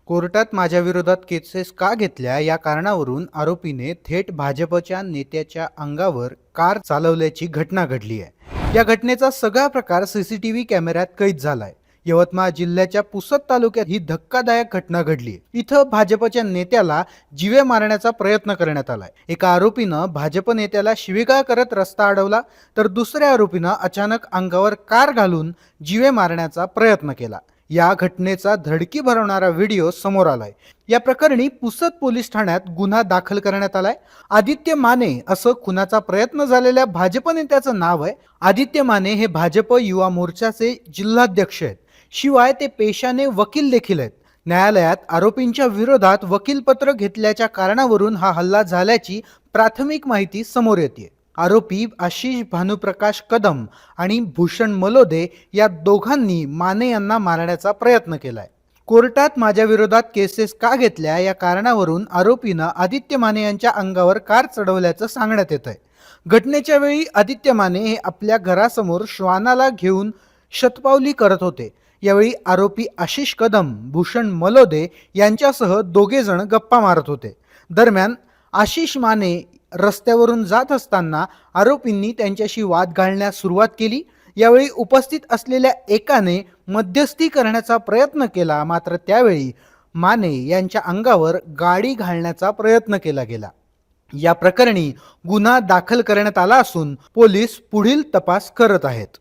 कोर्टात माझ्या विरोधात केसेस का घेतल्या या कारणावरून आरोपीने थेट भाजपच्या नेत्याच्या अंगावर कार चालवल्याची घटना घडली आहे। या घटनेचा सगळा प्रकार सीसीटीव्ही कॅमेऱ्यात कैद झालाय। यवतमाळ जिल्ह्याच्या पुसद तालुक्यात ही धक्कादायक घटना घडली। इथं भाजपच्या नेत्याला जीवे मारण्याचा प्रयत्न करण्यात आलाय। एका आरोपीनं भाजप नेत्याला शिवीगाळ करत रस्ता अडवला, तर दुसऱ्या आरोपीनं अचानक अंगावर कार घालून जीवे मारण्याचा प्रयत्न केला। या घटनेचा धडकी भरवणारा व्हिडिओ समोर आलाय। या प्रकरणी पुसद पोलीस ठाण्यात गुन्हा दाखल करण्यात आलाय। आदित्य माने असं खुनाचा प्रयत्न झालेल्या भाजप नेत्याचं नाव आहे। आदित्य माने हे भाजप युवा मोर्चाचे जिल्हाध्यक्ष आहेत। शिवाय ते पेशाने वकील देखील आहेत। न्यायालयात आरोपींच्या विरोधात वकीलपत्र घेतल्याच्या कारणावरून हा हल्ला झाल्याची प्राथमिक माहिती समोर येते। आरोपी आशिष भानुप्रकाश कदम आणि भूषण मलोदे या दोघांनी माने यांना मारण्याचा प्रयत्न केलाय। कोर्टात माझ्या विरोधात केसेस का घेतल्या या कारणावरून आरोपीनं आदित्य माने यांच्या अंगावर कार चढवल्याचं सांगण्यात येत आहे। घटनेच्या वेळी आदित्य माने हे आपल्या घरासमोर श्वानाला घेऊन शतपावली करत होते। यावेळी आरोपी आशिष कदम, भूषण मलोदे यांच्यासह दोघे जण गप्पा मारत होते। दरम्यान आशिष माने रस्त्यावरून जात असताना आरोपींनी त्यांच्याशी वाद घालण्यास सुरुवात केली। यावेळी उपस्थित असलेल्या एकाने मध्यस्थी करण्याचा प्रयत्न केला, मात्र त्यावेळी माने यांच्या अंगावर गाडी घालण्याचा प्रयत्न केला गेला। या प्रकरणी गुन्हा दाखल करण्यात आला असून पोलीस पुढील तपास करत आहेत।